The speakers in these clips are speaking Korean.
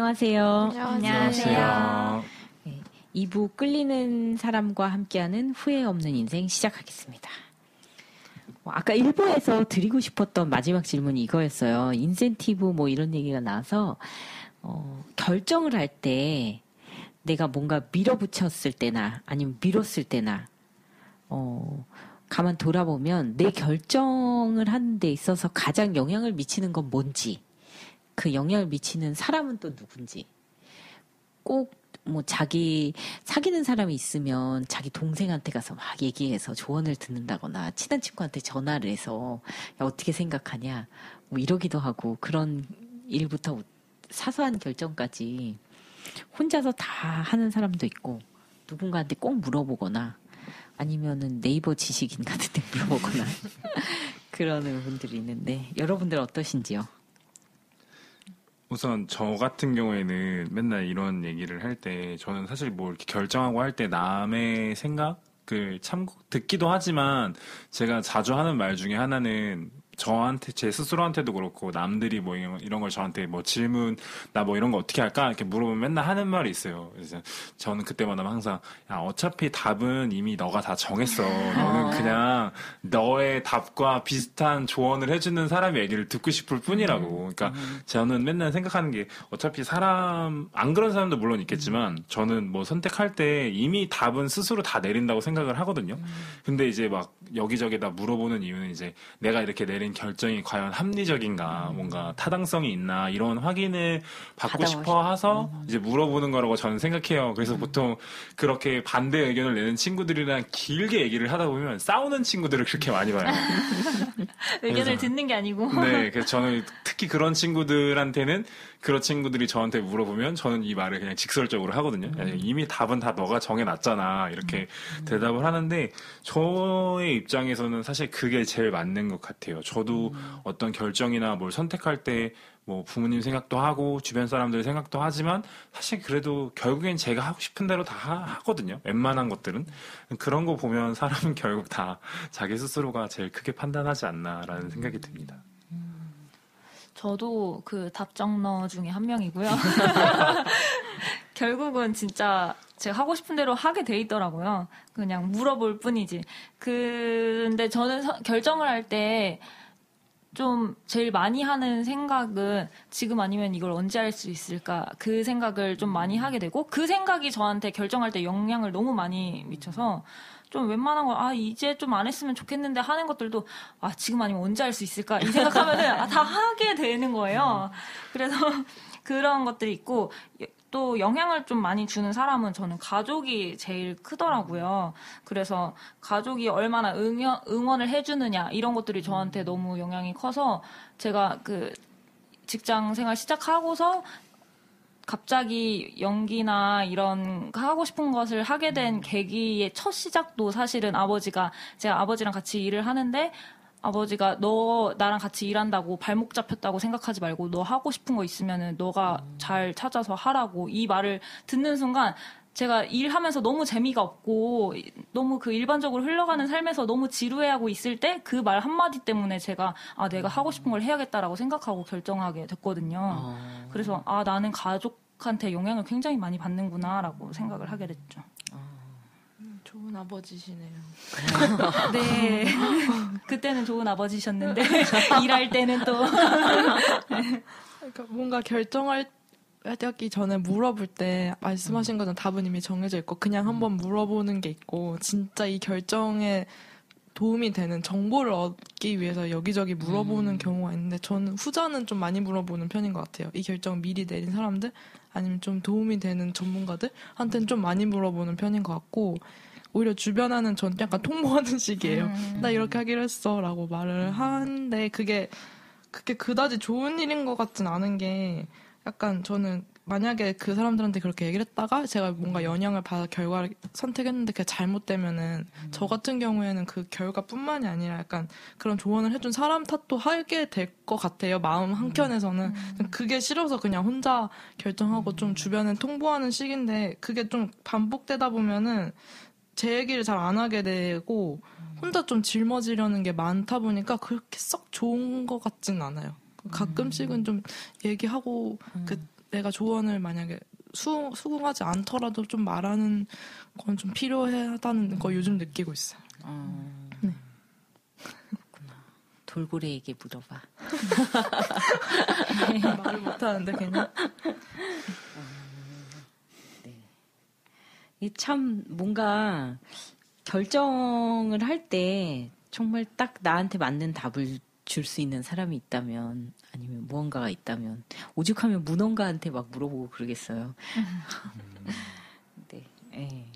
안녕하세요. 안녕하세요. 네, 2부 끌리는 사람과 함께하는 후회 없는 인생 시작하겠습니다. 아까 1부에서 드리고 싶었던 마지막 질문이 이거였어요. 인센티브 뭐 이런 얘기가 나와서 결정을 할 때 내가 뭔가 밀어붙였을 때나 아니면 미뤘을 때나 가만 돌아보면 내 결정을 하는 데 있어서 가장 영향을 미치는 건 뭔지, 그 영향을 미치는 사람은 또 누군지, 꼭 뭐 자기 사귀는 사람이 있으면 자기 동생한테 가서 막 얘기해서 조언을 듣는다거나 친한 친구한테 전화를 해서 야, 어떻게 생각하냐 뭐 이러기도 하고, 그런 일부터 사소한 결정까지 혼자서 다 하는 사람도 있고, 누군가한테 꼭 물어보거나 아니면은 네이버 지식인 같은 데 물어보거나 그러는 분들이 있는데, 여러분들 어떠신지요? 우선 저 같은 경우에는 맨날 이런 얘기를 할 때 저는 사실 뭐 이렇게 결정하고 할 때 남의 생각을 참 듣기도 하지만, 제가 자주 하는 말 중에 하나는 저한테, 제 스스로한테도 그렇고 남들이 뭐 이런 걸 저한테 뭐 질문, 나 뭐 이런 거 어떻게 할까 이렇게 물어보면 맨날 하는 말이 있어요. 그래서 저는 그때마다 항상, 야, 어차피 답은 이미 너가 다 정했어. 너는 그냥 너의 답과 비슷한 조언을 해주는 사람의 얘기를 듣고 싶을 뿐이라고. 그러니까 저는 맨날 생각하는 게, 어차피 안 그런 사람도 물론 있겠지만 저는 뭐 선택할 때 이미 답은 스스로 다 내린다고 생각을 하거든요. 근데 이제 막 여기저기다 물어보는 이유는 이제 내가 이렇게 내린 결정이 과연 합리적인가, 뭔가 타당성이 있나, 이런 확인을 받고 싶어 해서 이제 물어보는 거라고 저는 생각해요. 그래서 보통 그렇게 반대 의견을 내는 친구들이랑 길게 얘기를 하다 보면 싸우는 친구들을 그렇게 많이 봐요. 의견을 듣는 게 아니고. 네, 그래서 저는 특히 그런 친구들한테는, 그런 친구들이 저한테 물어보면 저는 이 말을 그냥 직설적으로 하거든요. 야, 이미 답은 다 너가 정해놨잖아, 이렇게 대답을 하는데, 저의 입장에서는 사실 그게 제일 맞는 것 같아요. 저도 어떤 결정이나 뭘 선택할 때 뭐 부모님 생각도 하고 주변 사람들 생각도 하지만, 사실 그래도 결국엔 제가 하고 싶은 대로 다 하거든요. 웬만한 것들은. 그런 거 보면 사람은 결국 다 자기 스스로가 제일 크게 판단하지 않나라는 생각이 듭니다. 저도 그 답정너 중에 한 명이고요. 결국은 진짜 제가 하고 싶은 대로 하게 돼 있더라고요. 그냥 물어볼 뿐이지. 근데 저는 결정을 할 때 좀 제일 많이 하는 생각은, 지금 아니면 이걸 언제 할 수 있을까, 그 생각을 좀 많이 하게 되고, 그 생각이 저한테 결정할 때 영향을 너무 많이 미쳐서, 좀 웬만한 거, 이제 좀 안 했으면 좋겠는데 하는 것들도, 지금 아니면 언제 할 수 있을까, 이 생각하면은, 다 하게 되는 거예요. 그래서 그런 것들이 있고, 또 영향을 좀 많이 주는 사람은 저는 가족이 제일 크더라고요. 그래서 가족이 얼마나 응원을 해주느냐, 이런 것들이 저한테 너무 영향이 커서, 제가 그 직장 생활 시작하고서 갑자기 연기나 이런 하고 싶은 것을 하게 된 계기의 첫 시작도 사실은 제가 아버지랑 같이 일을 하는데, 아버지가 너 나랑 같이 일한다고 발목 잡혔다고 생각하지 말고 너 하고 싶은 거 있으면은 너가 잘 찾아서 하라고, 이 말을 듣는 순간 제가 일하면서 너무 재미가 없고 너무 그 일반적으로 흘러가는 삶에서 너무 지루해하고 있을 때 그 말 한마디 때문에 제가 내가 하고 싶은 걸 해야겠다라고 생각하고 결정하게 됐거든요. 그래서 나는 가족한테 영향을 굉장히 많이 받는구나라고 생각을 하게 됐죠. 좋은 아버지시네요. 네. 그때는 좋은 아버지셨는데 일할 때는 또 그러니까 뭔가 결정할 하기 전에 물어볼 때 말씀하신 것은 답은 이미 정해져 있고, 그냥 한번 물어보는 게 있고, 진짜 이 결정에 도움이 되는 정보를 얻기 위해서 여기저기 물어보는 경우가 있는데, 저는 후자는 좀 많이 물어보는 편인 것 같아요. 이 결정을 미리 내린 사람들, 아니면 좀 도움이 되는 전문가들한테는 좀 많이 물어보는 편인 것 같고, 오히려 주변에는 전 약간 통보하는 식이에요. 나 이렇게 하기로 했어 라고 말을 하는데, 그게 그다지 좋은 일인 것 같진 않은 게, 약간 저는 만약에 그 사람들한테 그렇게 얘기를 했다가 제가 뭔가 영향을 받아 결과를 선택했는데 그게 잘못되면은 저 같은 경우에는 그 결과뿐만이 아니라 약간 그런 조언을 해준 사람 탓도 하게 될 것 같아요. 마음 한켠에서는. 그게 싫어서 그냥 혼자 결정하고 좀 주변에 통보하는 식인데, 그게 좀 반복되다 보면은 제 얘기를 잘 안 하게 되고 혼자 좀 짊어지려는 게 많다 보니까 그렇게 썩 좋은 것 같진 않아요. 가끔씩은 좀 얘기하고 내가 조언을 만약에 수긍하지 않더라도 좀 말하는 건 좀 필요하다는 거 요즘 느끼고 있어요. 네. 그렇구나. 돌고래에게 물어봐. 말을 못하는데 그냥. 네. 이 참 뭔가 결정을 할 때 정말 딱 나한테 맞는 답을 줄 수 있는 사람이 있다면 아니면 무언가가 있다면 오죽하면 문언가한테 막 물어보고 그러겠어요. 네. 네.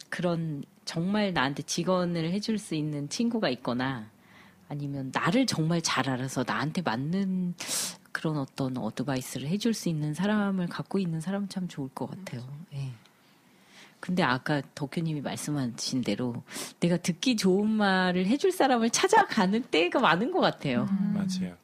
그런 정말 나한테 직언을 해줄 수 있는 친구가 있거나 아니면 나를 정말 잘 알아서 나한테 맞는 그런 어떤 어드바이스를 해줄 수 있는 사람을 갖고 있는 사람은 참 좋을 것 같아요. 네. 근데 아까 덕규님이 말씀하신 대로 내가 듣기 좋은 말을 해줄 사람을 찾아가는 때가 많은 것 같아요. 맞아요.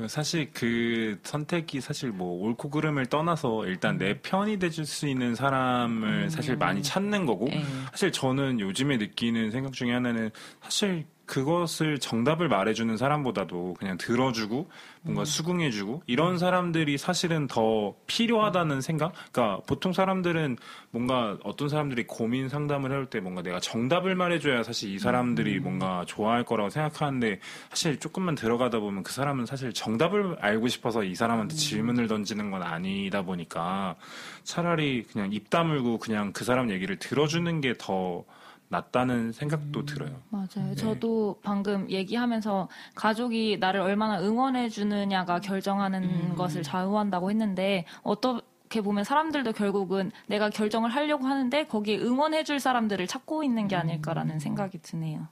사실 그 선택이 사실 뭐 옳고 그름을 떠나서 일단 내 편이 돼줄 수 있는 사람을 사실 많이 찾는 거고 사실 저는 요즘에 느끼는 생각 중에 하나는 사실 그것을 정답을 말해주는 사람보다도 그냥 들어주고 뭔가 수긍해주고 이런 사람들이 사실은 더 필요하다는 생각? 그러니까 보통 사람들은 뭔가 어떤 사람들이 고민 상담을 해올 때 뭔가 내가 정답을 말해줘야 사실 이 사람들이 뭔가 좋아할 거라고 생각하는데 사실 조금만 들어가다 보면 그 사람은 사실 정답을 알고 싶어서 이 사람한테 질문을 던지는 건 아니다 보니까 차라리 그냥 입 다물고 그냥 그 사람 얘기를 들어주는 게 더 낫다는 생각도 들어요. 맞아요. 네. 저도 방금 얘기하면서 가족이 나를 얼마나 응원해 주느냐가 결정하는 것을 좌우한다고 했는데 어떻게 보면 사람들도 결국은 내가 결정을 하려고 하는데 거기에 응원해 줄 사람들을 찾고 있는 게 아닐까라는 생각이 드네요.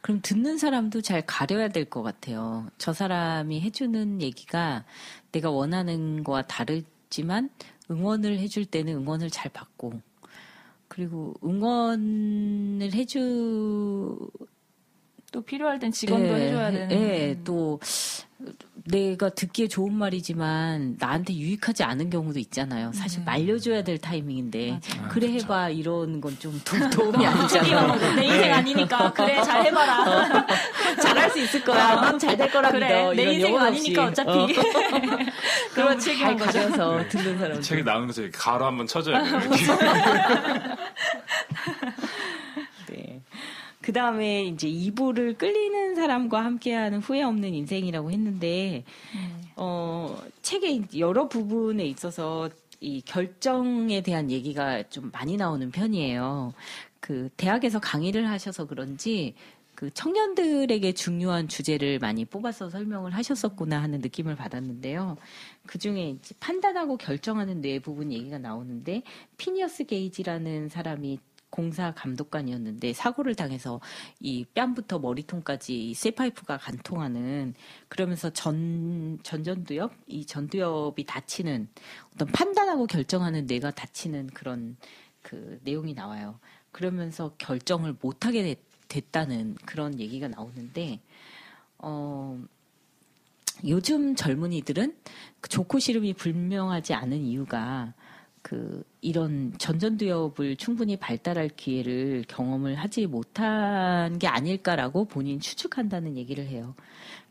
그럼 듣는 사람도 잘 가려야 될 것 같아요. 저 사람이 해주는 얘기가 내가 원하는 거와 다르지만 응원을 해줄 때는 응원을 잘 받고 그리고 응원을 또 필요할 땐 직원도 해줘야 되는. 또 내가 듣기에 좋은 말이지만 나한테 유익하지 않은 경우도 있잖아요. 사실 말려줘야 될 타이밍인데 그래 그쵸. 해봐 이런 건 좀 도움이 안 되잖아요. 내 인생 아니니까 그래 잘 해봐라. 잘할 수 있을 거야. 넌 잘 될 거라 그래 믿어. 내 이런 인생 영혼 아니니까 없이. 어차피. 그런 책임 잘 거죠. 가려서 듣는 사람. 책이 나오는 것에 가로 한번 쳐줘야 돼요. 이렇게. 네. 그 다음에 이제 이불을 끌리는 사람과 함께하는 후회 없는 인생이라고 했는데, 책의 여러 부분에 있어서 이 결정에 대한 얘기가 좀 많이 나오는 편이에요. 그 대학에서 강의를 하셔서 그런지 그 청년들에게 중요한 주제를 많이 뽑아서 설명을 하셨었구나 하는 느낌을 받았는데요. 그 중에 이제 판단하고 결정하는 뇌 부분 얘기가 나오는데, 피니어스 게이지라는 사람이 공사 감독관이었는데 사고를 당해서 이 뺨부터 머리통까지 이 쇠파이프가 관통하는, 그러면서 전두엽, 이 전두엽이 다치는, 어떤 판단하고 결정하는 뇌가 다치는 그런 그 내용이 나와요. 그러면서 결정을 못하게 됐다는 그런 얘기가 나오는데, 요즘 젊은이들은 그 좋고 싫음이 분명하지 않은 이유가 이런 전두엽을 충분히 발달할 기회를 경험을 하지 못한 게 아닐까라고 본인 추측한다는 얘기를 해요.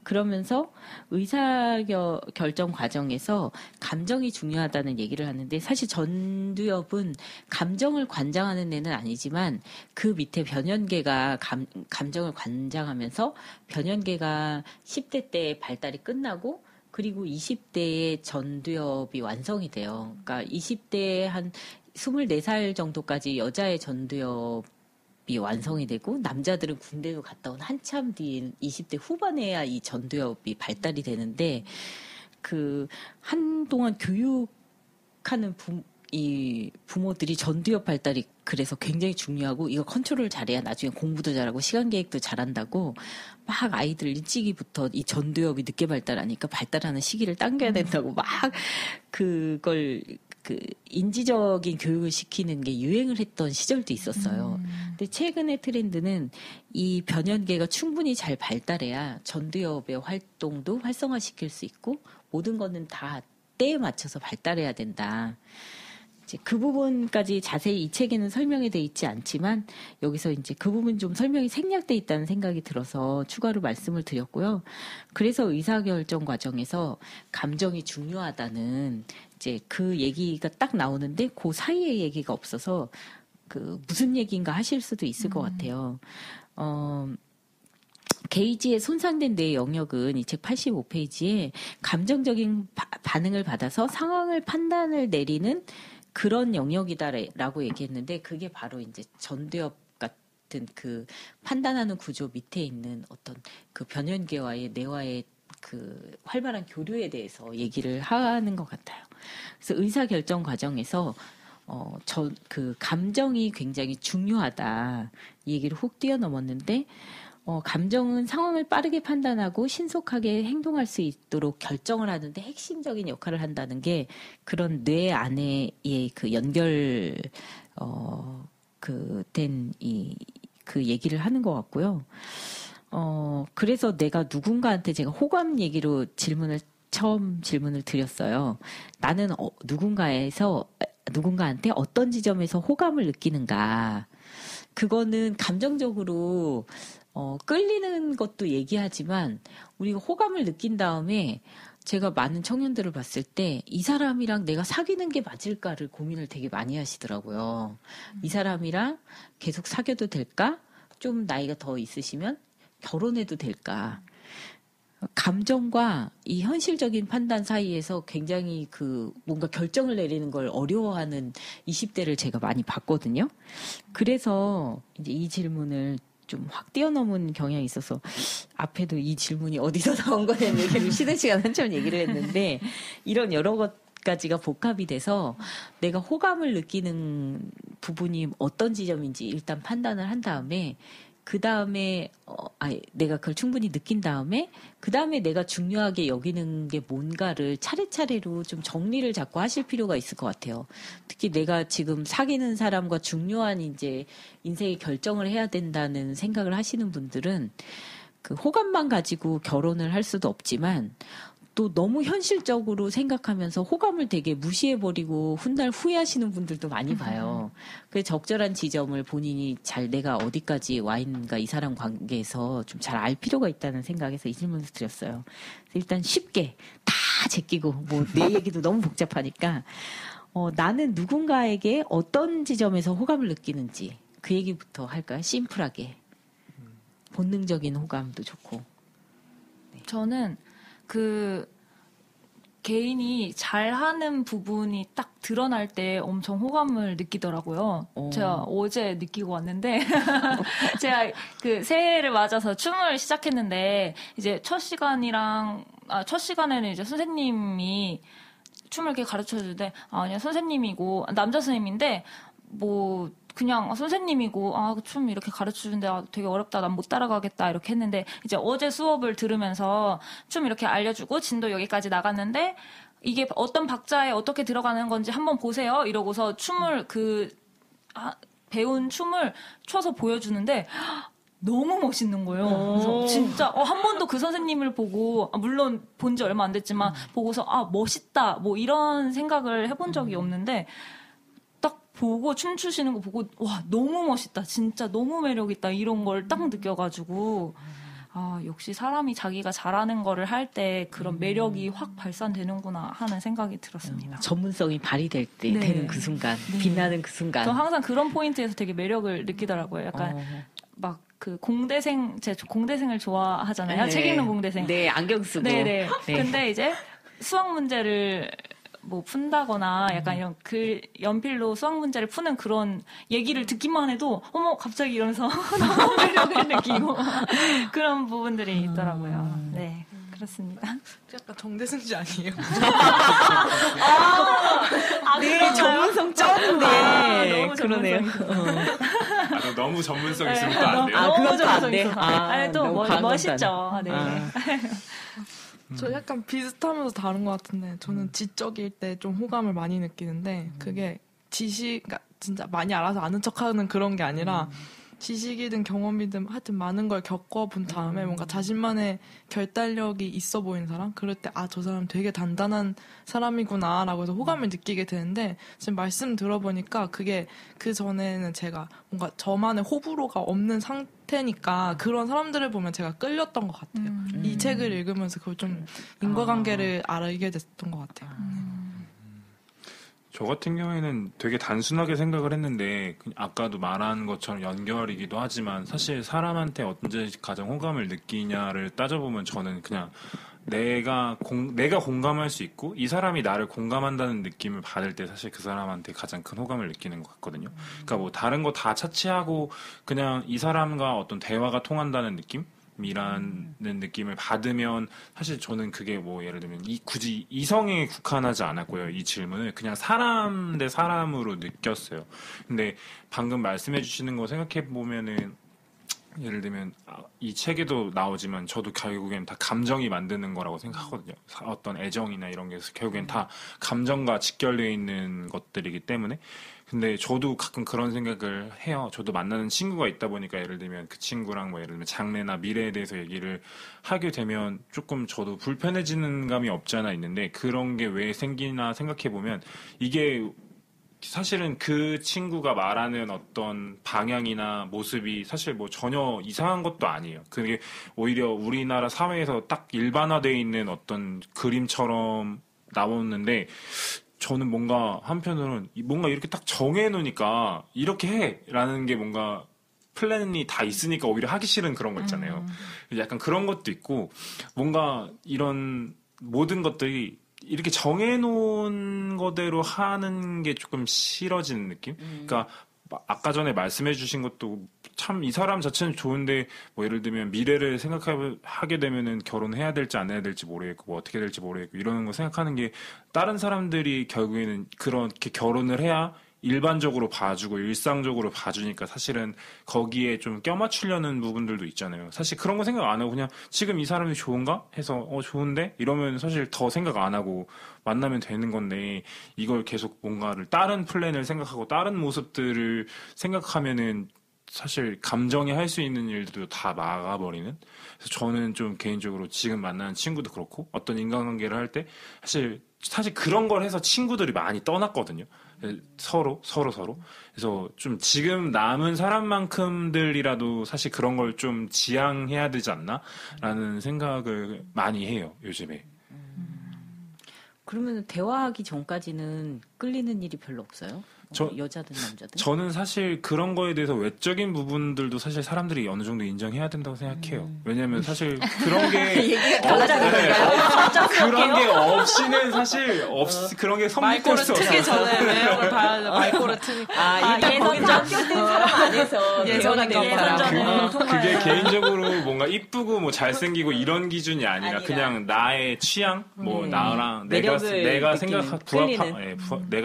그러면서 의사결정 과정에서 감정이 중요하다는 얘기를 하는데, 사실 전두엽은 감정을 관장하는 애는 아니지만 그 밑에 변연계가 감정을 관장하면서 변연계가 10대 때 발달이 끝나고 그리고 20대에 전두엽이 완성이 돼요. 그러니까 20대에 한 24살 정도까지 여자의 전두엽이 완성이 되고, 남자들은 군대도 갔다 온 한참 뒤인 20대 후반에야 이 전두엽이 발달이 되는데, 한동안 교육하는 이 부모들이 전두엽 발달이 그래서 굉장히 중요하고 이거 컨트롤 잘해야 나중에 공부도 잘하고 시간 계획도 잘한다고 막 아이들 일찍이부터 이 전두엽이 늦게 발달하니까 발달하는 시기를 당겨야 된다고 막 그걸 인지적인 교육을 시키는 게 유행을 했던 시절도 있었어요. 근데 최근의 트렌드는 이 변연계가 충분히 잘 발달해야 전두엽의 활동도 활성화시킬 수 있고 모든 거는 다 때에 맞춰서 발달해야 된다. 이제 그 부분까지 자세히 이 책에는 설명이 돼 있지 않지만 여기서 이제 그 부분 좀 설명이 생략돼 있다는 생각이 들어서 추가로 말씀을 드렸고요. 그래서 의사결정 과정에서 감정이 중요하다는 이제 그 얘기가 딱 나오는데 그 사이에 얘기가 없어서 그 무슨 얘기인가 하실 수도 있을 것 같아요. 게이지의 손상된 뇌의 영역은 이 책 85페이지에 감정적인 반응을 받아서 상황을 판단을 내리는 그런 영역이다라고 얘기했는데 그게 바로 이제 전두엽 같은 그 판단하는 구조 밑에 있는 어떤 그 변연계와의 뇌와의 그 활발한 교류에 대해서 얘기를 하는 것 같아요. 그래서 의사결정 과정에서 그 감정이 굉장히 중요하다 이 얘기를 훅 뛰어넘었는데 감정은 상황을 빠르게 판단하고 신속하게 행동할 수 있도록 결정을 하는데 핵심적인 역할을 한다는 게 그런 뇌 안에의 그 연결 그 얘기를 하는 것 같고요. 그래서 내가 누군가한테 제가 호감 얘기로 처음 질문을 드렸어요. 나는 누군가한테 어떤 지점에서 호감을 느끼는가. 그거는 감정적으로 끌리는 것도 얘기하지만 우리가 호감을 느낀 다음에 제가 많은 청년들을 봤을 때 이 사람이랑 내가 사귀는 게 맞을까를 고민을 되게 많이 하시더라고요. 이 사람이랑 계속 사귀어도 될까? 좀 나이가 더 있으시면 결혼해도 될까? 감정과 이 현실적인 판단 사이에서 굉장히 뭔가 결정을 내리는 걸 어려워하는 20대를 제가 많이 봤거든요. 그래서 이제 이 질문을 좀 확 뛰어넘은 경향이 있어서 앞에도 이 질문이 어디서 나온 거냐는 얘기를 쉬는 시간 한참 얘기를 했는데 이런 여러 가지가 복합이 돼서 내가 호감을 느끼는 부분이 어떤 지점인지 일단 판단을 한 다음에 그 다음에 내가 그걸 충분히 느낀 다음에 그 다음에 내가 중요하게 여기는 게 뭔가를 차례차례로 좀 정리를 자꾸 하실 필요가 있을 것 같아요. 특히 내가 지금 사귀는 사람과 중요한 이제 인생의 결정을 해야 된다는 생각을 하시는 분들은 그 호감만 가지고 결혼을 할 수도 없지만 또 너무 현실적으로 생각하면서 호감을 되게 무시해버리고 훗날 후회하시는 분들도 많이 봐요. 그래서 적절한 지점을 본인이 내가 어디까지 와 있는가 이 사람 관계에서 좀 잘 알 필요가 있다는 생각에서 이 질문을 드렸어요. 일단 쉽게 다 제끼고 내 얘기도 너무 복잡하니까 나는 누군가에게 어떤 지점에서 호감을 느끼는지 그 얘기부터 할까요? 심플하게. 본능적인 호감도 좋고. 네. 저는 개인이 잘하는 부분이 딱 드러날 때 엄청 호감을 느끼더라고요. 제가 어제 느끼고 왔는데, 제가 새해를 맞아서 춤을 시작했는데, 이제 첫 시간에는 이제 선생님이 춤을 이렇게 가르쳐 주는데, 아니야, 선생님이고, 남자 선생님인데, 그냥 선생님이고 춤 이렇게 가르쳐주는데 되게 어렵다 난 못 따라가겠다 이렇게 했는데 이제 어제 수업을 들으면서 춤 이렇게 알려주고 진도 여기까지 나갔는데 이게 어떤 박자에 어떻게 들어가는 건지 한번 보세요 이러고서 춤을 배운 춤을 춰서 보여주는데 너무 멋있는 거예요. 그래서 진짜 한 번도 그 선생님을 보고 물론 본 지 얼마 안 됐지만 보고서 멋있다 이런 생각을 해본 적이 없는데 보고 춤추시는 거 보고 와 너무 멋있다 진짜 너무 매력있다 이런 걸 딱 느껴가지고 역시 사람이 자기가 잘하는 거를 할 때 그런 매력이 확 발산되는구나 하는 생각이 들었습니다. 전문성이 발휘될 때 네. 되는 그 순간 빛나는 그 순간 저 항상 그런 포인트에서 되게 매력을 느끼더라고요. 약간 막 제 공대생을 좋아하잖아요. 네. 책 읽는 공대생. 네, 안경 쓰고. 네네. 근데 이제 수학 문제를 푼다거나 약간 이런 연필로 수학 문제를 푸는 그런 얘기를 듣기만 해도 갑자기 이러면서 너무 매력을 느끼고 그런 부분들이 있더라고요. 네, 그렇습니다. 약간 정대승지 아니에요? 네, 전문성 쩌는데. 너무 그러네요. 너무 전문성 있으면 또 안 돼요. 그것도 안 돼. 또 멋있죠. 네. 저 약간 비슷하면서 다른 것 같은데 저는 지적일 때 좀 호감을 많이 느끼는데 그게 그러니까 진짜 많이 알아서 아는 척하는 그런 게 아니라 지식이든 경험이든 하여튼 많은 걸 겪어본 다음에 뭔가 자신만의 결단력이 있어 보이는 사람? 그럴 때 저 사람 되게 단단한 사람이구나 라고 해서 호감을 느끼게 되는데 지금 말씀 들어보니까 그게 그 전에는 제가 뭔가 저만의 호불호가 없는 상태니까 그런 사람들을 보면 제가 끌렸던 것 같아요. 이 책을 읽으면서 그걸 좀 인과관계를 알게 됐던 것 같아요. 저 같은 경우에는 되게 단순하게 생각을 했는데 아까도 말한 것처럼 연결이기도 하지만 사실 사람한테 언제 가장 호감을 느끼냐를 따져보면 저는 그냥 내가 공감할 수 있고 이 사람이 나를 공감한다는 느낌을 받을 때 사실 그 사람한테 가장 큰 호감을 느끼는 것 같거든요. 그러니까 뭐 다른 거 다 차치하고 그냥 이 사람과 어떤 대화가 통한다는 느낌? 이라는 느낌을 받으면 사실 저는 그게 뭐 예를 들면 굳이 이성에 국한하지 않았고요. 이 질문을 그냥 사람 대 사람으로 느꼈어요. 근데 방금 말씀해 주시는 거 생각해 보면은 예를 들면 이 책에도 나오지만 저도 결국엔 다 감정이 만드는 거라고 생각하거든요. 어떤 애정이나 이런 게 결국엔 다 감정과 직결되어 있는 것들이기 때문에 근데 저도 가끔 그런 생각을 해요. 저도 만나는 친구가 있다 보니까 예를 들면 그 친구랑 뭐 예를 들면 장래나 미래에 대해서 얘기를 하게 되면 조금 저도 불편해지는 감이 없지 않아 있는데 그런 게 왜 생기나 생각해 보면 이게 사실은 그 친구가 말하는 어떤 방향이나 모습이 사실 뭐 전혀 이상한 것도 아니에요. 그게 오히려 우리나라 사회에서 딱 일반화되어 있는 어떤 그림처럼 나오는데 저는 뭔가 한편으로는 뭔가 이렇게 딱 정해놓으니까 이렇게 해라는 게 뭔가 플랜이 다 있으니까 오히려 하기 싫은 그런 거 있잖아요. 약간 그런 것도 있고 뭔가 이런 모든 것들이 이렇게 정해놓은 거대로 하는 게 조금 싫어지는 느낌? 그러니까 아까 전에 말씀해 주신 것도 참 이 사람 자체는 좋은데 뭐 예를 들면 미래를 생각하게 되면은 결혼해야 될지 안 해야 될지 모르겠고 뭐 어떻게 될지 모르겠고 이러는 거 생각하는 게 다른 사람들이 결국에는 그렇게 결혼을 해야 일반적으로 봐주고 일상적으로 봐주니까 사실은 거기에 좀 껴맞추려는 부분들도 있잖아요. 사실 그런 거 생각 안 하고 그냥 지금 이 사람이 좋은가 해서 좋은데 이러면 사실 더 생각 안 하고 만나면 되는 건데 이걸 계속 뭔가를 다른 플랜을 생각하고 다른 모습들을 생각하면은 사실 감정이 할 수 있는 일들도 다 막아버리는. 그래서 저는 좀 개인적으로 지금 만나는 친구도 그렇고 어떤 인간관계를 할 때 사실 그런 걸 해서 친구들이 많이 떠났거든요. 서로. 그래서 좀 지금 남은 사람만큼들이라도 사실 그런 걸 좀 지향해야 되지 않나? 라는 생각을 많이 해요, 요즘에. 그러면 대화하기 전까지는 끌리는 일이 별로 없어요? 여자든 남자든? 저는 사실 그런 거에 대해서 외적인 부분들도 사실 사람들이 어느 정도 인정해야 된다고 생각해요. 왜냐면 사실 그런 게 얘기가 달라졌는가요? 그런 게 없이는 사실 그런 게 성립될 수 없어요. 트기 전에 외형을 봐야 돼. 말꼬를 트니까. 일단 거기서 합격된 사람 안에서 대화가 되는 거라고. 그게 개인적으로 뭔가 이쁘고 뭐 잘생기고 이런 기준이 아니라 그냥 나의 취향, 뭐 나랑 내가 내가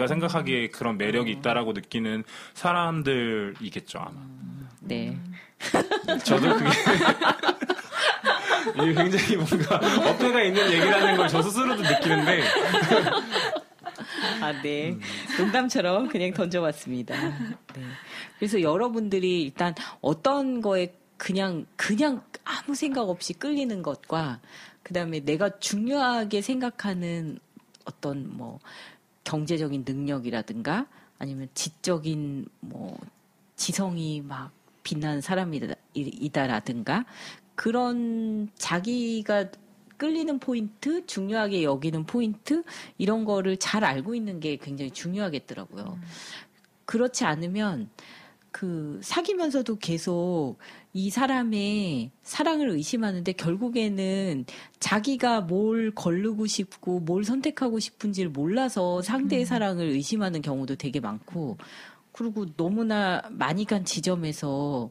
생각하기에 그런 매력이 있다라고 느끼는 사람들이겠죠 아마. 네. 저도 그게 이게 굉장히 뭔가 어폐가 있는 얘기라는 걸 저 스스로도 느끼는데. 네. 농담처럼 그냥 던져봤습니다. 네. 그래서 여러분들이 일단 어떤 거에 그냥 아무 생각 없이 끌리는 것과 그다음에 내가 중요하게 생각하는 어떤 뭐 경제적인 능력이라든가 아니면 지적인 뭐 지성이 막 빛나는 사람이다라든가 그런 자기가 끌리는 포인트, 중요하게 여기는 포인트 이런 거를 잘 알고 있는 게 굉장히 중요하겠더라고요. 그렇지 않으면 사귀면서도 계속 이 사람의 사랑을 의심하는데 결국에는 자기가 뭘 거르고 싶고 뭘 선택하고 싶은지를 몰라서 상대의 사랑을 의심하는 경우도 되게 많고 그리고 너무나 많이 간 지점에서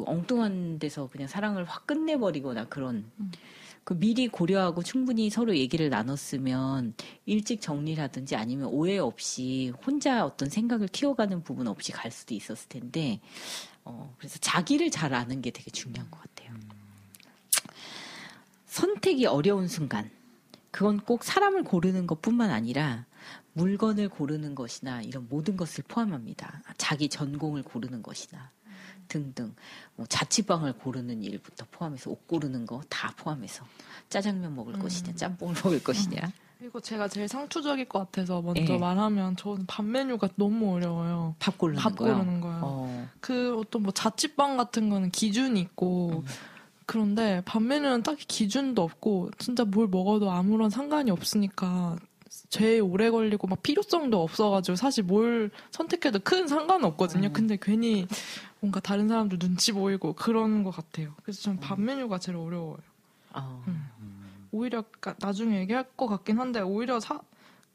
엉뚱한 데서 그냥 사랑을 확 끝내버리거나 그런 미리 고려하고 충분히 서로 얘기를 나눴으면 일찍 정리라든지 아니면 오해 없이 혼자 어떤 생각을 키워가는 부분 없이 갈 수도 있었을 텐데 그래서 자기를 잘 아는 게 되게 중요한 것 같아요. 선택이 어려운 순간 그건 꼭 사람을 고르는 것뿐만 아니라 물건을 고르는 것이나 이런 모든 것을 포함합니다. 자기 전공을 고르는 것이나 등등 뭐 자취방을 고르는 일부터 포함해서 옷 고르는 거 다 포함해서 짜장면 먹을 것이냐 짬뽕을 먹을 것이냐. 그리고 제가 제일 상투적일 것 같아서 먼저 예. 말하면 저는 밥 메뉴가 너무 어려워요. 밥 고르는 밥 거요? 고르는 거요. 그 어떤 뭐 자취방 같은 거는 기준이 있고 그런데 밥 메뉴는 딱히 기준도 없고 진짜 뭘 먹어도 아무런 상관이 없으니까 제일 오래 걸리고 막 필요성도 없어가지고 사실 뭘 선택해도 큰 상관은 없거든요. 근데 괜히 뭔가 다른 사람들 눈치 보이고 그런 것 같아요. 그래서 저는 밥 메뉴가 제일 어려워요. 오히려 나중에 얘기할 것 같긴 한데 오히려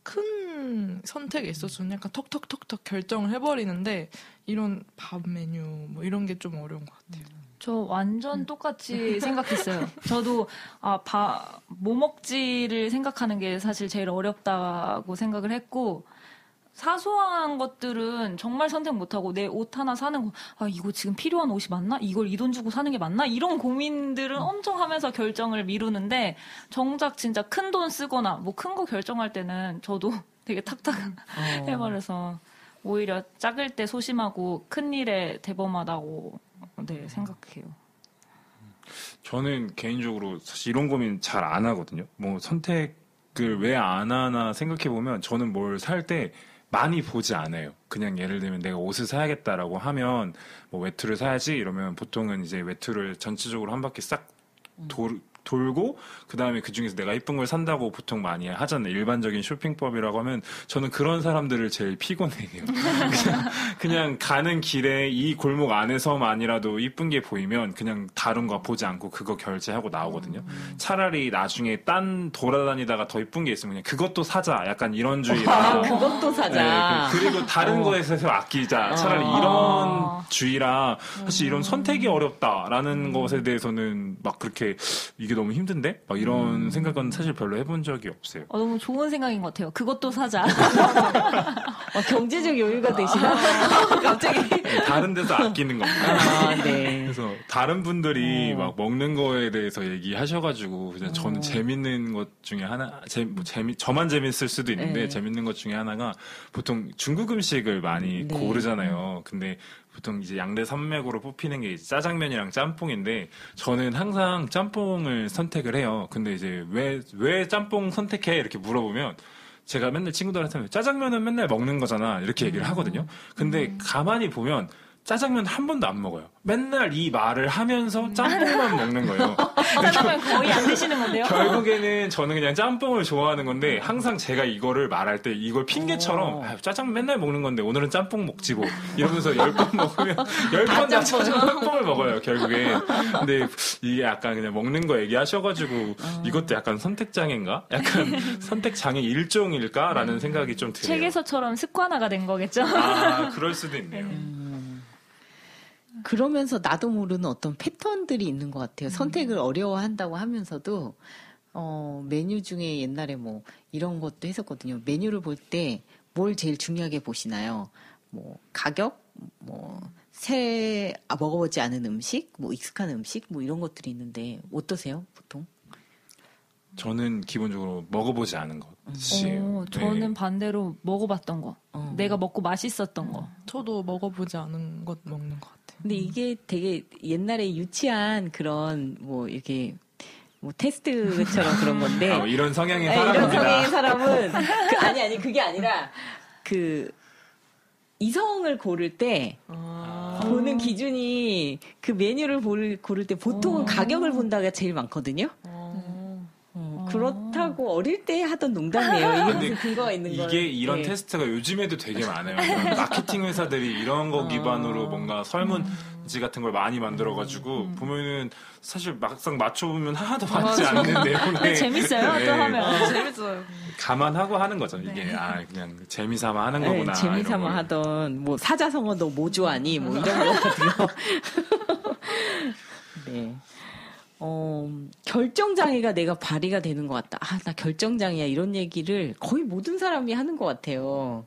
큰 선택에 있어서는 약간 턱턱턱턱 결정을 해버리는데 이런 밥 메뉴 뭐 이런 게 좀 어려운 것 같아요. 저 완전 똑같이 생각했어요. 저도 뭐 먹지를 생각하는 게 사실 제일 어렵다고 생각을 했고 사소한 것들은 정말 선택 못하고 내 옷 하나 사는 거 이거 지금 필요한 옷이 맞나? 이걸 이 돈 주고 사는 게 맞나? 이런 고민들은 엄청 하면서 결정을 미루는데 정작 진짜 큰 돈 쓰거나 뭐 큰 거 결정할 때는 저도 되게 탁탁 해버려서 오히려 작을 때 소심하고 큰 일에 대범하다고 생각해요. 저는 개인적으로 사실 이런 고민 잘 안 하거든요. 뭐 선택을 왜 안 하나 생각해보면 저는 뭘 살 때 많이 보지 않아요. 그냥 예를 들면 내가 옷을 사야겠다라고 하면 뭐 외투를 사야지 이러면 보통은 이제 외투를 전체적으로 한 바퀴 싹 돌고 그 다음에 그 중에서 내가 이쁜 걸 산다고 보통 많이 하잖아요. 일반적인 쇼핑법이라고 하면 저는 그런 사람들을 제일 피곤해요. 그냥 가는 길에 이 골목 안에서만이라도 이쁜 게 보이면 그냥 다른 거 보지 않고 그거 결제하고 나오거든요. 차라리 나중에 딴 돌아다니다가 더 이쁜 게 있으면 그냥 그것도 사자. 약간 이런 주의라. 그것도 사자. 네, 그리고 다른 거에서 아끼자. 차라리 이런 주의라 사실 이런 선택이 어렵다라는 것에 대해서는 막 그렇게 이게 너무 힘든데? 막 이런 생각은 사실 별로 해본 적이 없어요. 너무 좋은 생각인 것 같아요. 그것도 사자. 경제적 여유가 되시나? 갑자기. 네, 다른 데서 아끼는 겁니다. 네. 그래서 다른 분들이 막 먹는 거에 대해서 얘기하셔가지고 그냥 저는 재밌는 것 중에 하나, 저만 재밌을 수도 있는데 재밌는 것 중에 하나가 보통 중국 음식을 많이 고르잖아요. 근데 보통 이제 양대 산맥으로 뽑히는 게 짜장면이랑 짬뽕인데 저는 항상 짬뽕을 선택을 해요. 근데 이제 왜 짬뽕 선택해? 이렇게 물어보면 제가 맨날 친구들한테 짜장면은 맨날 먹는 거잖아. 이렇게 얘기를 하거든요. 근데 가만히 보면 짜장면 한 번도 안 먹어요. 맨날 이 말을 하면서 짬뽕만 먹는 거예요. 짜장면 거의 안 드시는 건데요? 결국에는 저는 그냥 짬뽕을 좋아하는 건데 항상 제가 이거를 말할 때 이걸 핑계처럼 짜장면 맨날 먹는 건데 오늘은 짬뽕 먹지 뭐 이러면서 10번 먹으면 10번 다 짬뽕을 먹어요 결국엔. 근데 이게 약간 그냥 먹는 거 얘기하셔가지고 이것도 약간 선택장애인가? 약간 선택장애 일종일까라는 생각이 좀 드네요. 책에서처럼 습관화가 된 거겠죠? 그럴 수도 있네요. 그러면서 나도 모르는 어떤 패턴들이 있는 것 같아요. 선택을 어려워한다고 하면서도 메뉴 중에 옛날에 뭐 이런 것도 했었거든요. 메뉴를 볼 때 뭘 제일 중요하게 보시나요? 뭐 가격, 뭐 먹어보지 않은 음식, 뭐 익숙한 음식, 뭐 이런 것들이 있는데 어떠세요, 보통? 저는 기본적으로 먹어보지 않은 것이에요. 저는 반대로 먹어봤던 거. 내가 먹고 맛있었던 거. 저도 먹어보지 않은 것 먹는 것 같아요. 근데 이게 되게 옛날에 유치한 그런 뭐 이렇게 뭐 테스트처럼 그런 건데 이런 성향의 이런 사람입니다. 성향의 사람은 아니 그게 아니라 그 이성을 고를 때 보는 기준이 그 메뉴를 고를 때 보통은 가격을 본다가 제일 많거든요. 그렇다고 어릴 때 하던 농담이에요. 이게 무슨 근거가 있는 거예요. 이게 이런 테스트가 요즘에도 되게 많아요. 이런 마케팅 회사들이 이런 거 기반으로 뭔가 설문지 같은 걸 많이 만들어가지고 보면은 사실 막상 맞춰보면 하나도 맞지 않는 내용에 재밌어요. 또 하면 재밌어요. 감안하고 하는 거죠. 이게 그냥 재미삼아 하는 거구나. 재미삼아 하던 뭐 사자성어 너 뭐 좋아하니 뭐 이런 거거든요. 네. 결정장애가 내가 발휘가 되는 것 같다. 나 결정장애야. 이런 얘기를 거의 모든 사람이 하는 것 같아요.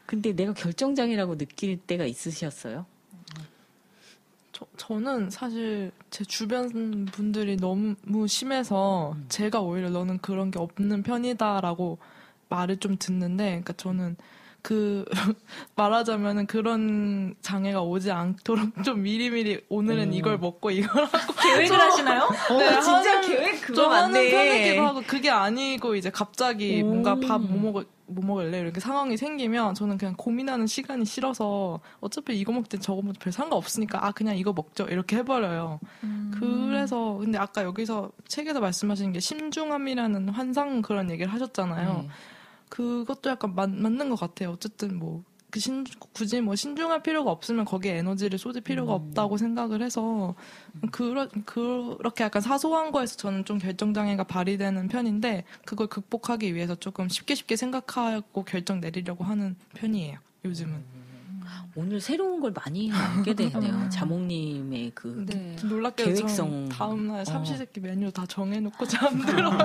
근데 내가 결정장애라고 느낄 때가 있으셨어요? 저는 사실 제 주변 분들이 너무 심해서 제가 오히려 너는 그런 게 없는 편이다라고 말을 좀 듣는데, 그러니까 저는 말하자면은 그런 장애가 오지 않도록 좀 미리미리 오늘은 이걸 먹고 이걸 하고 계획을 하시나요? 네, 진짜 계획 그거 좀 하는 맞네. 편이기도 하고 그게 아니고 이제 갑자기 뭔가 밥 뭐 먹을래 이렇게 상황이 생기면 저는 그냥 고민하는 시간이 싫어서 어차피 이거 먹든 저거 먹든 별 상관없으니까 그냥 이거 먹죠 이렇게 해버려요. 그래서 근데 아까 여기서 책에서 말씀하신 게 신중함이라는 환상 그런 얘기를 하셨잖아요. 그것도 약간 맞는 것 같아요. 어쨌든 뭐 굳이 뭐 신중할 필요가 없으면 거기에 에너지를 쏟을 필요가 없다고 생각을 해서 그렇게 약간 사소한 거에서 저는 좀 결정장애가 발휘되는 편인데 그걸 극복하기 위해서 조금 쉽게 생각하고 결정 내리려고 하는 편이에요. 요즘은. 오늘 새로운 걸 많이 알게 되네요. 자몽님의 그 네. 놀랍게도 계획성. 다음날 삼시세끼 메뉴 다 정해놓고 잠들어요.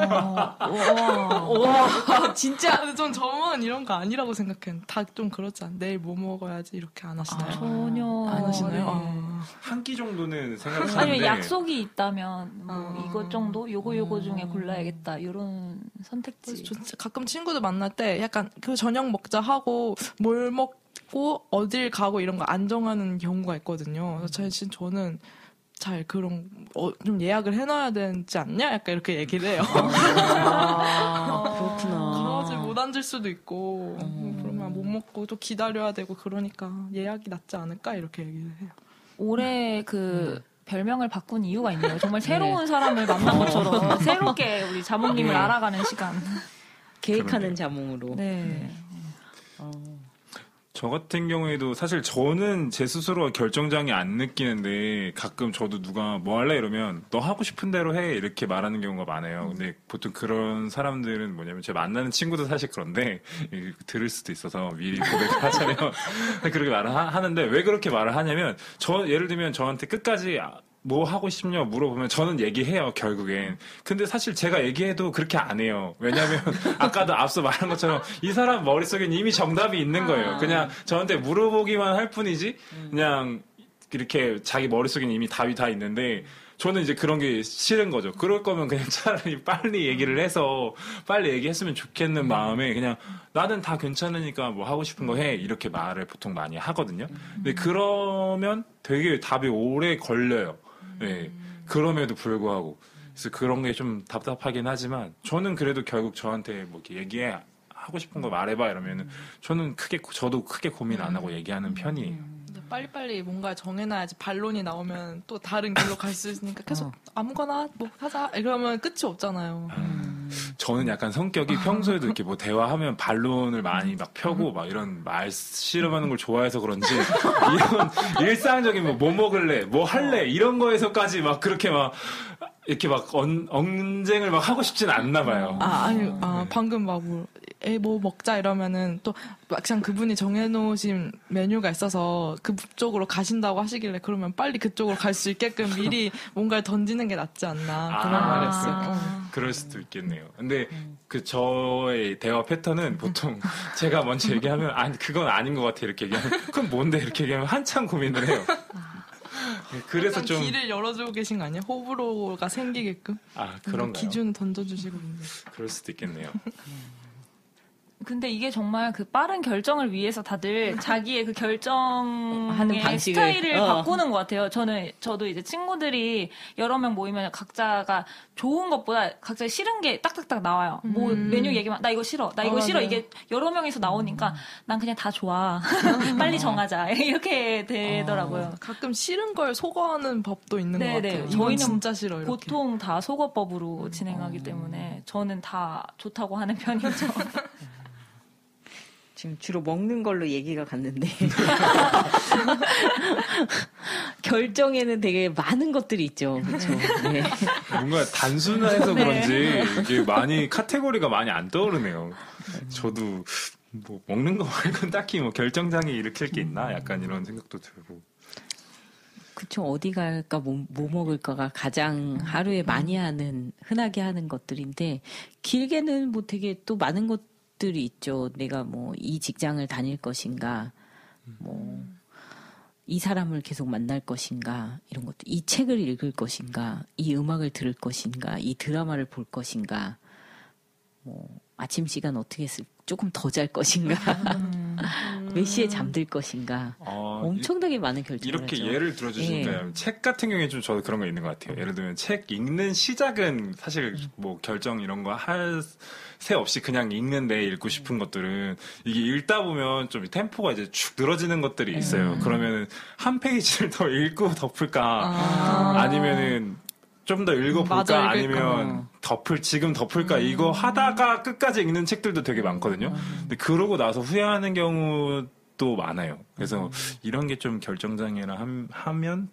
와, 진짜. 근데 전 저만 이런 거 아니라고 생각해요. 다 좀 그렇지 않아요. 내일 뭐 먹어야지 이렇게 안 하시나요? 전혀 안 하시나요? 네. 한 끼 정도는 생각하는데 아니면 약속이 있다면 뭐 아. 이것 정도 요거 중에 골라야겠다 이런 선택지. 그래서 저 가끔 친구들 만날 때 약간 그 저녁 먹자 하고 뭘 먹고 어딜 가고 이런 거 안 정하는 경우가 있거든요. 사실 저는 잘 그런 좀 예약을 해놔야 되지 않냐? 약간 이렇게 얘기를 해요. 그렇구나. 강아지 못 앉을 수도 있고 그러면 못 먹고 또 기다려야 되고 그러니까 예약이 낫지 않을까? 이렇게 얘기를 해요. 올해 그 별명을 바꾼 이유가 있네요. 정말 새로운 사람을 만난 것처럼 새롭게 우리 자몽님을 알아가는 시간. 계획하는 자몽으로. 네. 저 같은 경우에도 사실 저는 제 스스로가 결정장애 안 느끼는데 가끔 저도 누가 뭐 할래 이러면 너 하고 싶은 대로 해 이렇게 말하는 경우가 많아요. 근데 보통 그런 사람들은 뭐냐면 제가 만나는 친구도 사실 그런데 들을 수도 있어서 미리 고백을 하자면 그렇게 말을 하는데 왜 그렇게 말을 하냐면 예를 들면 저한테 끝까지 뭐 하고 싶냐 물어보면 저는 얘기해요, 결국엔. 근데 사실 제가 얘기해도 그렇게 안 해요. 왜냐면 아까도 앞서 말한 것처럼 이 사람 머릿속엔 이미 정답이 있는 거예요. 그냥 저한테 물어보기만 할 뿐이지 그냥 이렇게 자기 머릿속엔 이미 답이 다 있는데 저는 이제 그런 게 싫은 거죠. 그럴 거면 그냥 차라리 빨리 얘기를 해서 빨리 얘기했으면 좋겠는 마음에 그냥 나는 다 괜찮으니까 뭐 하고 싶은 거 해. 이렇게 말을 보통 많이 하거든요. 근데 그러면 되게 답이 오래 걸려요. 네. 그럼에도 불구하고. 그래서 그런 게 좀 답답하긴 하지만 저는 그래도 결국 저한테 뭐 이렇게 얘기해. 하고 싶은 거 말해봐 이러면은 저는 저도 크게 고민 안 하고 얘기하는 편이에요. 빨리빨리 뭔가 정해놔야지 반론이 나오면 또 다른 길로 갈 수 있으니까 계속 아무거나 뭐 하자 이러면 끝이 없잖아요. 저는 약간 성격이 평소에도 이렇게 뭐 대화하면 반론을 많이 막 펴고 막 이런 말 씨름하는 걸 좋아해서 그런지 이런 일상적인 뭐 먹을래 뭐 할래 이런 거에서까지 막 그렇게 막 이렇게 막 언쟁을 막 하고 싶진 않나 봐요. 방금 막 뭐 먹자 이러면은 또 막상 그분이 정해놓으신 메뉴가 있어서 그쪽으로 가신다고 하시길래 그러면 빨리 그쪽으로 갈 수 있게끔 미리 뭔가를 던지는 게 낫지 않나 그런 말이었어요. 그럴 수도 있겠네요. 근데 그 저의 대화 패턴은 보통 제가 먼저 얘기하면 아니 그건 아닌 것 같아 이렇게 얘기하면 그럼 뭔데 이렇게 얘기하면 한참 고민을 해요. 그래서 좀 길을 열어주고 계신 거 아니에요? 호불호가 생기게끔. 그런가요? 기준 던져주시고. 그럴 수도 있겠네요. 근데 이게 정말 그 빠른 결정을 위해서 다들 자기의 그 결정의 방식을. 스타일을 바꾸는 것 같아요. 저도 이제 친구들이 여러 명 모이면 각자가 좋은 것보다 각자 싫은 게 딱딱딱 나와요. 뭐 메뉴 얘기만 나 이거 싫어, 나 이거 싫어. 이게 여러 명이서 나오니까 난 그냥 다 좋아. 빨리 정하자. 이렇게 되더라고요. 가끔 싫은 걸 속어하는 법도 있는 것 같아요. 이건 저희는 진짜 싫어. 이렇게. 보통 다 속어법으로 진행하기 때문에 저는 다 좋다고 하는 편이죠. 지금 주로 먹는 걸로 얘기가 갔는데 결정에는 되게 많은 것들이 있죠. 그렇죠. 네. 뭔가 단순해서 그런지 이게 많이 카테고리가 많이 안 떠오르네요. 저도 뭐 먹는 거 말고는 딱히 뭐 결정장애 일으킬 게 있나 약간 이런 생각도 들고. 그쵸. 어디 갈까, 뭐 먹을까가 가장 하루에 많이 하는, 흔하게 하는 것들인데, 길게는 뭐 되게 또 많은 것들이 있죠. 내가 뭐 이 직장을 다닐 것인가, 뭐, 이 사람을 계속 만날 것인가, 이런 것도, 이 책을 읽을 것인가, 이 음악을 들을 것인가, 이 드라마를 볼 것인가, 뭐 아침 시간 어떻게 조금 더 잘 것인가, 몇 시에 잠들 것인가, 엄청나게 많은 결정을 이렇게 하죠. 예를 들어주시니까요. 책 같은 경우에 좀 저도 그런 거 있는 것 같아요. 예를 들면 책 읽는 시작은 사실 뭐 결정 이런 거 할 새 없이 그냥 읽는데 읽고 싶은 것들은 이게 읽다 보면 좀 템포가 이제 축 늘어지는 것들이 있어요. 그러면은 한 페이지를 더 읽고 덮을까, 아니면은 좀 더 읽어볼까, 아니면 지금 덮을까, 이거 하다가 끝까지 읽는 책들도 되게 많거든요. 근데 그러고 나서 후회하는 경우도 많아요. 그래서 이런 게 좀 결정장애라 하면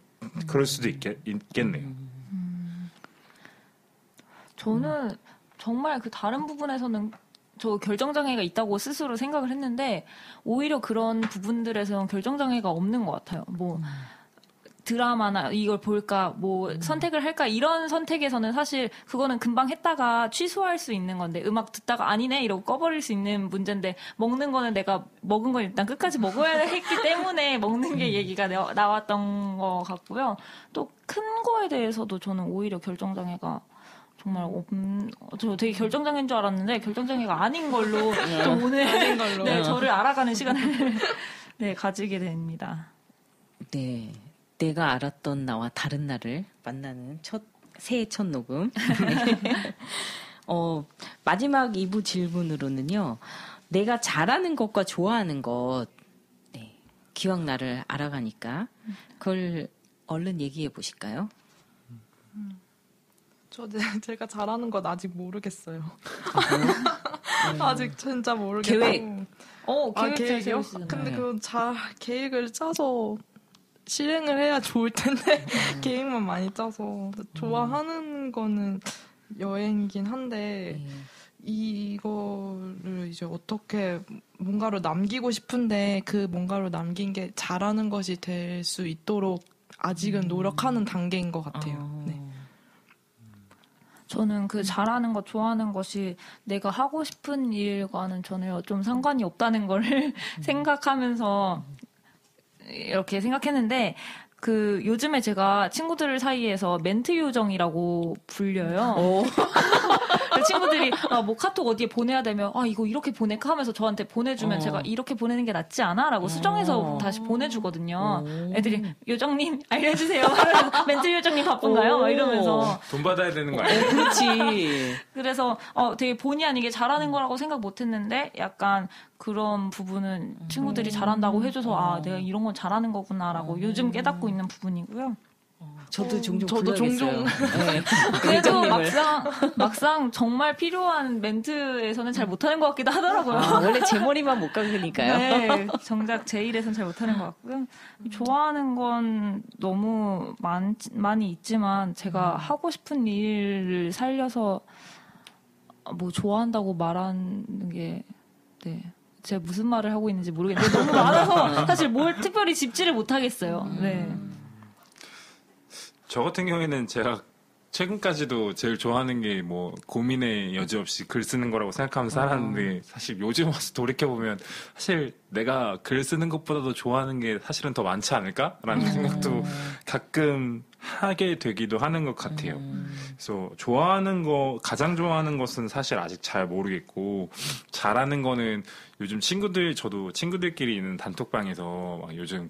그럴 수도 있겠네요. 저는 정말 그 다른 부분에서는 저 결정장애가 있다고 스스로 생각을 했는데 오히려 그런 부분들에서는 결정장애가 없는 것 같아요. 뭐 드라마나 이걸 볼까, 뭐 선택을 할까, 이런 선택에서는 사실 그거는 금방 했다가 취소할 수 있는 건데, 음악 듣다가 아니네 이러고 꺼버릴 수 있는 문제인데, 먹는 거는 내가 먹은 걸 일단 끝까지 먹어야 했기 때문에 먹는 게 얘기가 나왔던 것 같고요. 또 큰 거에 대해서도 저는 오히려 결정장애가 정말 저 되게 결정장애인 줄 알았는데 결정장애가 아닌 걸로 좀 오늘 네, 저를 알아가는 시간을 네, 가지게 됩니다. 네. 내가 알았던 나와 다른 나를 만나는 새해 첫 녹음. 마지막 2부 질문으로는요. 내가 잘하는 것과 좋아하는 것, 네, 기왕 나를 알아가니까 그걸 얼른 얘기해 보실까요? 제가 잘하는 건 아직 모르겠어요. 아직 진짜 모르겠고. 계획. 계획이요? 근데 그건 계획을 짜서 실행을 해야 좋을 텐데 계획만 많이 짜서 좋아하는 거는 여행이긴 한데 이거를 이제 어떻게 뭔가로 남기고 싶은데 그 뭔가로 남긴 게 잘하는 것이 될 수 있도록 아직은 노력하는 단계인 것 같아요. 네. 저는 그 잘하는 것, 좋아하는 것이 내가 하고 싶은 일과는 전혀 좀 상관이 없다는 걸 생각하면서 이렇게 생각했는데, 요즘에 제가 친구들 사이에서 멘트 요정이라고 불려요. 친구들이 뭐 카톡 어디에 보내야 되면 이거 이렇게 보낼까 하면서 저한테 보내주면 제가 이렇게 보내는 게 낫지 않아? 라고 수정해서 다시 보내주거든요. 애들이 요정님 알려주세요. 멘트 요정님 바쁜가요? 막 이러면서 돈 받아야 되는 거 아니에요? 그렇지. 그래서 되게 본의 아니게 잘하는 거라고 생각 못했는데 약간 그런 부분은 친구들이 잘한다고 해줘서 내가 이런 건 잘하는 거구나라고 요즘 깨닫고 있는 부분이고요. 저도 종종 네. 그래도 막상 정말 필요한 멘트에서는 잘 못하는 것 같기도 하더라고요. 원래 제 머리만 못 깎으니까요. 네, 정작 제 일에서는 잘 못하는 것 같고요. 좋아하는 건 너무 많이 있지만 제가 하고 싶은 일을 살려서 뭐 좋아한다고 말하는 게 제가 무슨 말을 하고 있는지 모르겠는데 너무 많아서 사실 뭘 특별히 짚지를 못하겠어요. 네. 저 같은 경우에는 제가 최근까지도 제일 좋아하는 게 뭐 고민의 여지 없이 글 쓰는 거라고 생각하면서 살았는데 사실 요즘 와서 돌이켜보면 사실 내가 글 쓰는 것보다도 좋아하는 게 사실은 더 많지 않을까라는 생각도 가끔 하게 되기도 하는 것 같아요. 그래서 가장 좋아하는 것은 사실 아직 잘 모르겠고 잘하는 거는 요즘 저도 친구들끼리 있는 단톡방에서 막 요즘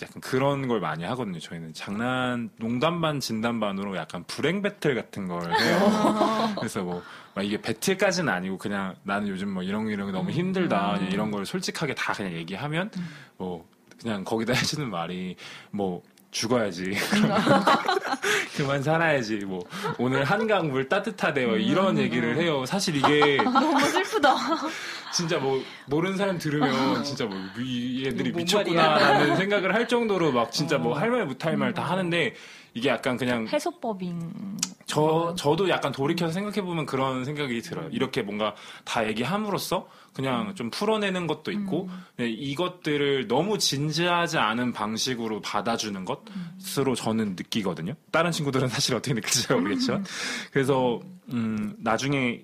약간 그런 걸 많이 하거든요. 저희는 농담 반 진담 반으로 약간 불행 배틀 같은 걸 해요. 그래서 막 이게 배틀까지는 아니고 그냥 나는 요즘 뭐 이런 게 너무 힘들다. 이런 걸 솔직하게 다 그냥 얘기하면 그냥 거기다 해주는 말이 죽어야지. 그만 살아야지. 오늘 한강 물 따뜻하대. 이런 얘기를 해요. 사실 이게 너무 슬프다. 진짜 모르는 사람 들으면 진짜 이 애들이 미쳤구나라는 생각을 할 정도로 막 진짜 할 말 못할 말 다 하는데 이게 약간 그냥 해소법인. 저도 약간 돌이켜서 생각해보면 그런 생각이 들어요. 이렇게 뭔가 다 얘기함으로써 그냥 좀 풀어내는 것도 있고 이것들을 너무 진지하지 않은 방식으로 받아주는 것으로 저는 느끼거든요. 다른 친구들은 사실 어떻게 느낄지 잘 모르겠지만 그래서 나중에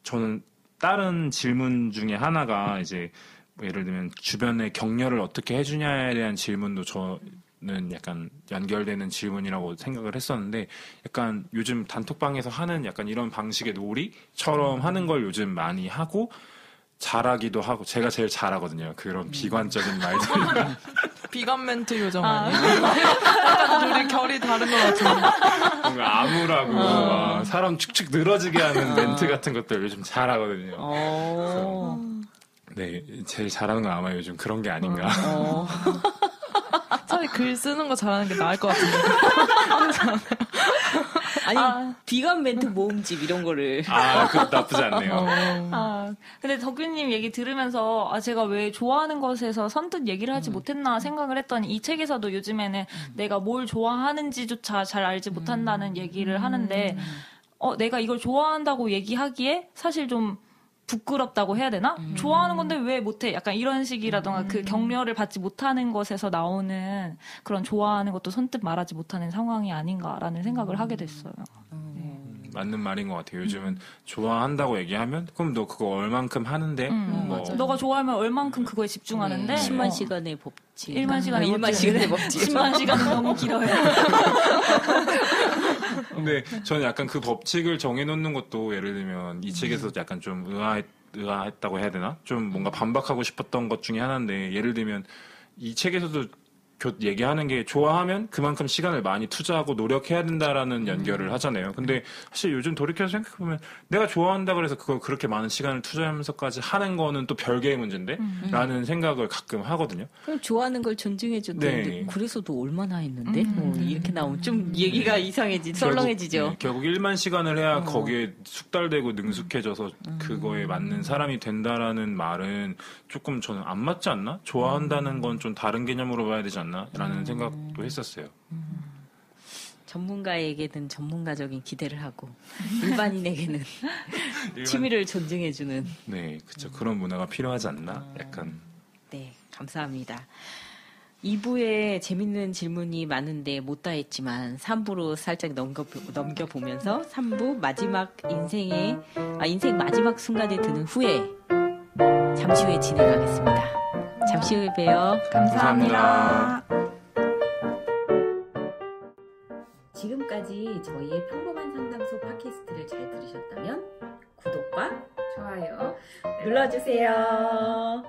저는 다른 질문 중에 하나가 이제 예를 들면 주변에 격려를 어떻게 해주냐에 대한 질문도 저는 약간 연결되는 질문이라고 생각을 했었는데 약간 요즘 단톡방에서 하는 약간 이런 방식의 놀이처럼 하는 걸 요즘 많이 하고 잘하기도 하고 제가 제일 잘하거든요. 그런 비관적인 말들. 비관 멘트 요정 아니에요? 약간 우리 결이 다른 것 같은데. 뭔가 암울하고 사람 축축 늘어지게 하는 멘트 같은 것들 요즘 잘하거든요. 네, 제일 잘하는 건 아마 요즘 그런 게 아닌가. 차라리 글 쓰는 거 잘하는 게 나을 것 같은데. 아니 비관 멘트 모음집 이런 거를. 그 나쁘지 않네요. 근데 덕규님 얘기 들으면서 제가 왜 좋아하는 것에서 선뜻 얘기를 하지 못했나 생각을 했더니 이 책에서도 요즘에는 내가 뭘 좋아하는지조차 잘 알지 못한다는 얘기를 하는데 내가 이걸 좋아한다고 얘기하기에 사실 좀 부끄럽다고 해야 되나? 좋아하는 건데 왜 못해? 약간 이런 식이라던가 그 격려를 받지 못하는 것에서 나오는 그런 좋아하는 것도 선뜻 말하지 못하는 상황이 아닌가라는 생각을 하게 됐어요. 맞는 말인 것 같아요. 요즘은 좋아한다고 얘기하면 그럼 너 그거 얼만큼 하는데? 너가 좋아하면 얼만큼 그거에 집중하는데 10만 시간의 법칙. 1만 시간의 1만 시간의 법칙. 10만 시간은 너무 길어요. 근데 저는 약간 그 법칙을 정해놓는 것도 예를 들면 이 책에서 약간 좀 의아했다고 해야 되나? 좀 뭔가 반박하고 싶었던 것 중에 하나인데 예를 들면 이 책에서도 얘기하는 게 좋아하면 그만큼 시간을 많이 투자하고 노력해야 된다라는 연결을 하잖아요. 근데 사실 요즘 돌이켜서 생각해보면 내가 좋아한다 그래서 그걸 그렇게 많은 시간을 투자하면서까지 하는 거는 또 별개의 문제인데? 라는 생각을 가끔 하거든요. 그럼 좋아하는 걸 존중해줘도 네. 그래서도 얼마나 했는데? 이렇게 나오면 좀 얘기가 썰렁해지죠. 결국 1만 시간을 해야 거기에 숙달되고 능숙해져서 그거에 맞는 사람이 된다라는 말은 조금 저는 안 맞지 않나? 좋아한다는 건 좀 다른 개념으로 봐야 되지 않나? 라는 생각도 했었어요. 전문가에게는 전문가적인 기대를 하고 일반인에게는 취미를 존중해주는. 네, 그렇죠. 그런 문화가 필요하지 않나? 약간. 네, 감사합니다. 2부에 재밌는 질문이 많은데 못다 했지만 3부로 살짝 넘겨보면서 3부 마지막 인생 마지막 순간에 드는 후회 잠시 후에 진행하겠습니다. 잠시 후에 봬요. 감사합니다. 지금까지 저희의 평범한 상담소 팟캐스트를 잘 들으셨다면 구독과 좋아요 눌러주세요.